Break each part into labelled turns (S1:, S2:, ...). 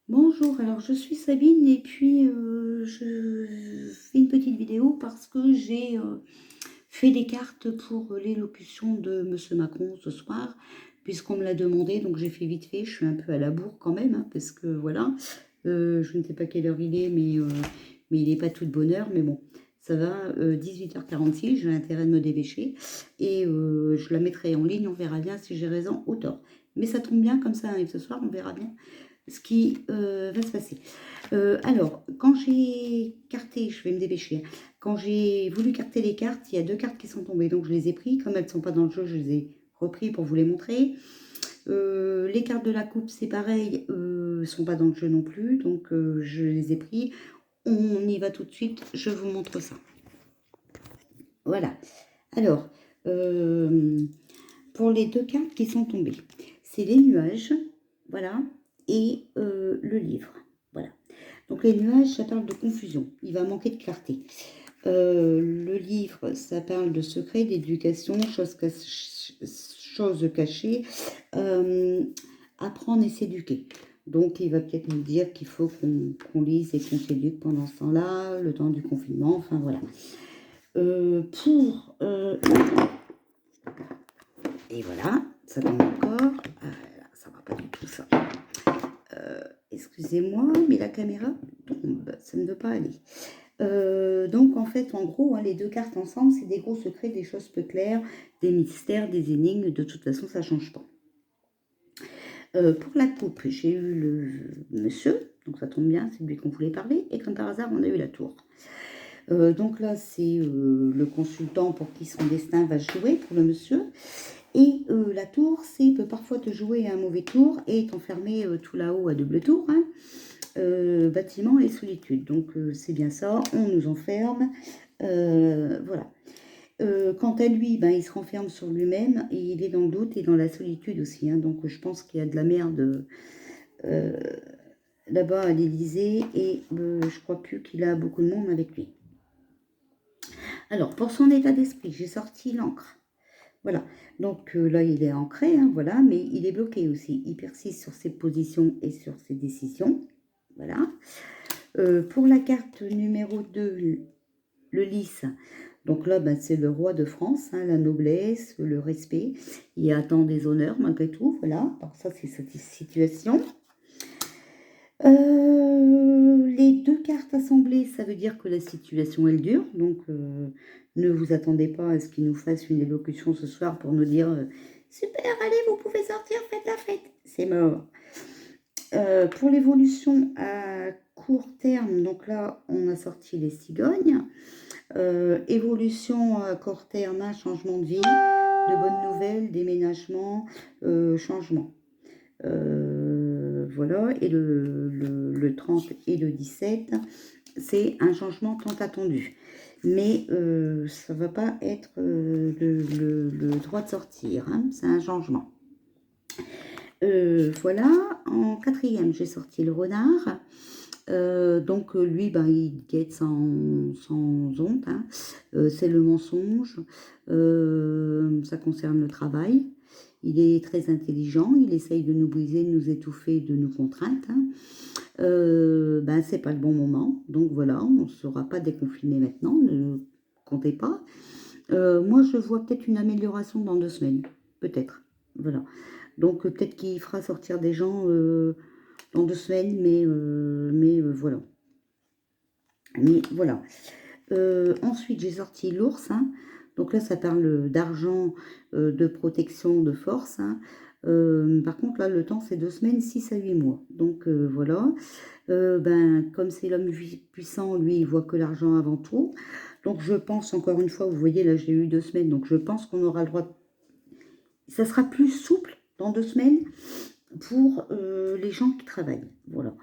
S1: Bonjour, alors je suis Sabine et puis je fais une petite vidéo parce que j'ai fait des cartes pour l'élocution de Monsieur Macron ce soir, puisqu'on me l'a demandé, donc j'ai fait vite fait, je suis un peu à la bourre quand même, hein, parce que voilà, je ne sais pas quelle heure il est, mais il n'est pas tout de bonne heure, mais bon, ça va, 18h46, j'ai intérêt de me dépêcher, et je la mettrai en ligne, on verra bien si j'ai raison ou tort. Mais ça tombe bien, comme ça arrive ce soir, on verra bien ce qui va se passer. Alors, quand j'ai carté, je vais me dépêcher, hein. Quand j'ai voulu carter les cartes, il y a deux cartes qui sont tombées, donc je les ai pris. Comme elles ne sont pas dans le jeu, je les ai repris pour vous les montrer. Les cartes de la coupe, c'est pareil, ne sont pas dans le jeu non plus, donc je les ai pris. On y va tout de suite, je vous montre ça. Voilà. Alors, pour les deux cartes qui sont tombées, c'est les nuages, voilà, et le livre, voilà. Donc les nuages, ça parle de confusion, il va manquer de clarté. Le livre, ça parle de secrets, d'éducation, choses cachées, apprendre et s'éduquer. Donc il va peut-être nous dire qu'il faut qu'on lise et qu'on s'éduque pendant ce temps-là, le temps du confinement, enfin voilà. Et voilà, ça tombe encore. Ah, ça va pas du tout ça. Excusez-moi, mais la caméra tombe, ça ne veut pas aller. Donc en fait, en gros, hein, les deux cartes ensemble, c'est des gros secrets, des choses peu claires, des mystères, des énigmes. De toute façon, ça ne change pas. Pour la coupe, j'ai eu le monsieur, donc ça tombe bien, c'est de lui qu'on voulait parler. Et comme par hasard, on a eu la tour. Donc là, c'est le consultant pour qui son destin va se jouer, pour le monsieur. Et la tour, c'est peut parfois te jouer un mauvais tour et t'enfermer tout là-haut à double tour, hein. Bâtiment et solitude. Donc c'est bien ça, on nous enferme. Voilà. Quant à lui, ben, il se renferme sur lui-même et il est dans le doute et dans la solitude aussi, hein. Donc je pense qu'il y a de la merde là-bas à l'Élysée et je crois plus qu'il a beaucoup de monde avec lui. Alors pour son état d'esprit, j'ai sorti l'encre. Voilà, donc là il est ancré, hein, voilà, mais il est bloqué aussi. Il persiste sur ses positions et sur ses décisions. Voilà. Pour la carte numéro 2, le lys, donc là ben, c'est le roi de France, hein, la noblesse, le respect. Il attend des honneurs malgré tout, voilà. Alors ça c'est cette situation. Les deux cartes assemblées, ça veut dire que la situation elle dure, donc ne vous attendez pas à ce qu'il nous fasse une élocution ce soir pour nous dire super, allez, vous pouvez sortir, faites la fête. C'est mort. Pour l'évolution à court terme, donc là on a sorti les cigognes. Évolution à court terme, un changement de vie, de bonnes nouvelles, déménagement, changement. Voilà, et le 30 et le 17, c'est un changement tant attendu. Mais ça ne va pas être le droit de sortir, hein, c'est un changement. Voilà, en quatrième, j'ai sorti le renard. Donc lui, ben, il guette sans honte, hein. C'est le mensonge, ça concerne le travail. Il est très intelligent, il essaye de nous briser, de nous étouffer, de nous contraindre, hein. Ben, c'est pas le bon moment, donc voilà, on ne sera pas déconfiné maintenant, ne comptez pas. Moi, je vois peut-être une amélioration dans 2 semaines, peut-être, voilà. Donc peut-être qu'il fera sortir des gens dans 2 semaines, mais voilà. Mais voilà. Ensuite, j'ai sorti l'ours, hein. Donc là, ça parle d'argent, de protection, de force, hein. Par contre, là, le temps, c'est 2 semaines, 6 à 8 mois. Donc voilà. Ben, comme c'est l'homme puissant, lui, il voit que l'argent avant tout. Donc je pense, encore une fois, vous voyez, là, j'ai eu 2 semaines. Donc je pense qu'on aura le droit de... Ça sera plus souple dans 2 semaines pour les gens qui travaillent. Voilà.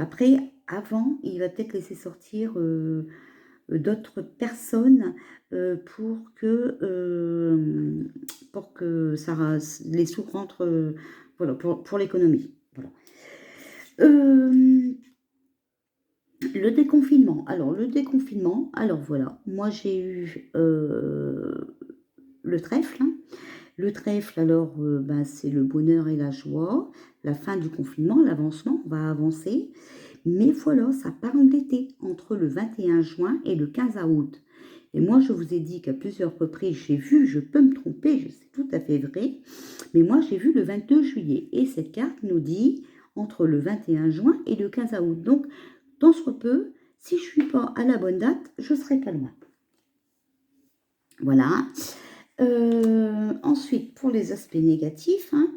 S1: Après, avant, il va peut-être laisser sortir d'autres personnes pour que ça, les sous rentrent voilà, pour l'économie. Voilà. Le déconfinement. Alors, le déconfinement, alors voilà, moi j'ai eu le trèfle, hein. Le trèfle, alors, ben, c'est le bonheur et la joie. la fin du confinement, l'avancement, on va avancer. Mais voilà, ça parle d'été, entre le 21 juin et le 15 août. Et moi, je vous ai dit qu'à plusieurs reprises, j'ai vu, je peux me tromper, c'est tout à fait vrai, mais moi, j'ai vu le 22 juillet. Et cette carte nous dit entre le 21 juin et le 15 août. Donc, tant soit peu, si je ne suis pas à la bonne date, je ne serai pas loin. Voilà. Ensuite, pour les aspects négatifs, hein,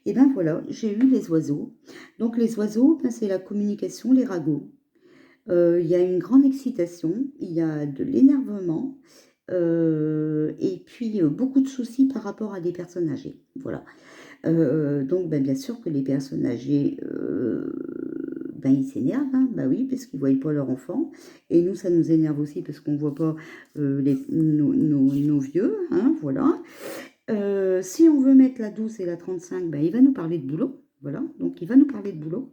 S1: et ben voilà, j'ai eu les oiseaux. Donc les oiseaux, ben, c'est la communication, les ragots. Il y a une grande excitation, il y a de l'énervement, et puis beaucoup de soucis par rapport à des personnes âgées. Voilà. Donc ben, bien sûr que les personnes âgées, ben, ils s'énervent, hein, bah oui, parce qu'ils ne voient pas leur enfant. Et nous, ça nous énerve aussi parce qu'on ne voit pas nos vieux, hein, voilà. Si on veut mettre la 12 et la 35, ben, il va nous parler de boulot. Voilà, donc il va nous parler de boulot.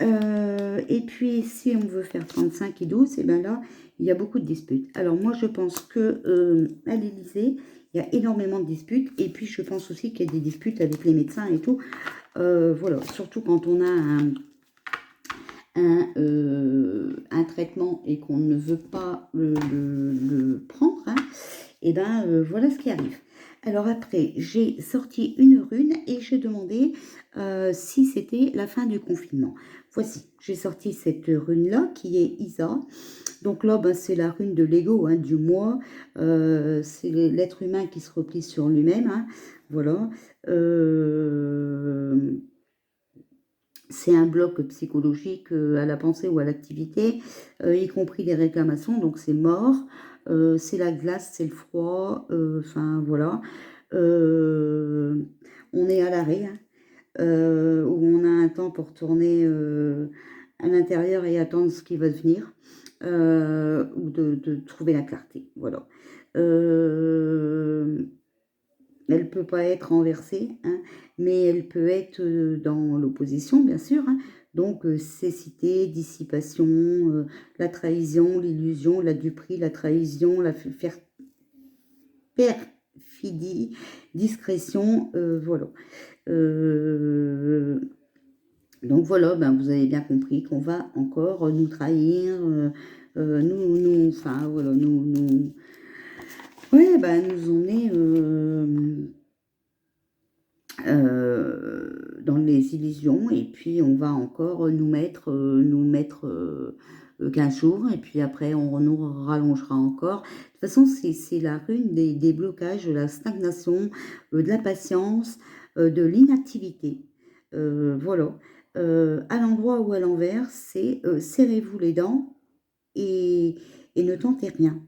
S1: Et puis, si on veut faire 35 et 12, et ben là, il y a beaucoup de disputes. Alors moi, je pense que à l'Élysée, il y a énormément de disputes. Et puis, je pense aussi qu'il y a des disputes avec les médecins et tout. Voilà, surtout quand on a un traitement et qu'on ne veut pas le prendre, hein, et ben voilà ce qui arrive. Alors après, j'ai sorti une rune et j'ai demandé si c'était la fin du confinement. Voici, j'ai sorti cette rune-là qui est Isa. Donc là, ben, c'est la rune de l'ego, hein, du moi. C'est l'être humain qui se replie sur lui-même. Hein, voilà. C'est un bloc psychologique à la pensée ou à l'activité, y compris les réclamations, donc c'est mort. C'est la glace, c'est le froid, enfin voilà. On est à l'arrêt, hein, où on a un temps pour tourner à l'intérieur et attendre ce qui va devenir, ou de trouver la clarté, voilà. Elle ne peut pas être renversée, hein, mais elle peut être dans l'opposition, bien sûr. Hein. Donc, cécité, dissipation, la trahison, l'illusion, la duperie, la trahison, la perfidie, discrétion, voilà. Donc voilà, ben, vous avez bien compris qu'on va encore nous trahir, enfin voilà, ouais, ben, nous emmener dans les illusions et puis on va encore nous mettre 15 jours et puis après on nous rallongera encore. De toute façon, c'est la rune des blocages, de la stagnation, de la patience, de l'inactivité. Voilà. À l'endroit ou à l'envers, c'est serrez-vous les dents et, et ne tentez rien.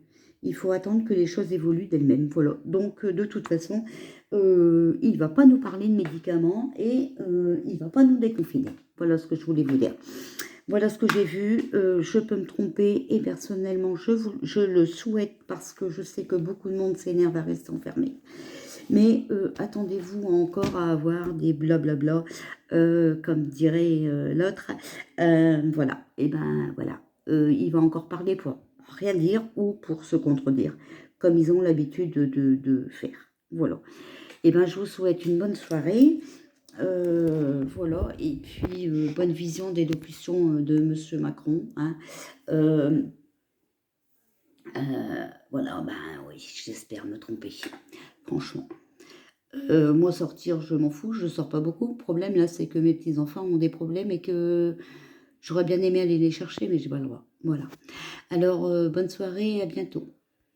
S1: Il faut attendre que les choses évoluent d'elles-mêmes. Voilà. Donc, de toute façon, il ne va pas nous parler de médicaments et il ne va pas nous déconfiner. Voilà ce que je voulais vous dire. Voilà ce que j'ai vu. Je peux me tromper et personnellement, je le souhaite parce que je sais que beaucoup de monde s'énerve à rester enfermé. Mais attendez-vous encore à avoir des blablabla, comme dirait l'autre. Voilà. Et ben voilà. Il va encore parler pour rien dire ou pour se contredire, comme ils ont l'habitude de faire. Voilà. Et ben je vous souhaite une bonne soirée. Voilà. Et puis bonne vision d'élocution de Monsieur Macron. Hein. Voilà. Ben oui, j'espère me tromper. Franchement. Moi, sortir, je m'en fous, je sors pas beaucoup. Le problème, là, c'est que mes petits-enfants ont des problèmes et que j'aurais bien aimé aller les chercher, mais j'ai pas le droit. Voilà. Alors, bonne soirée et à bientôt.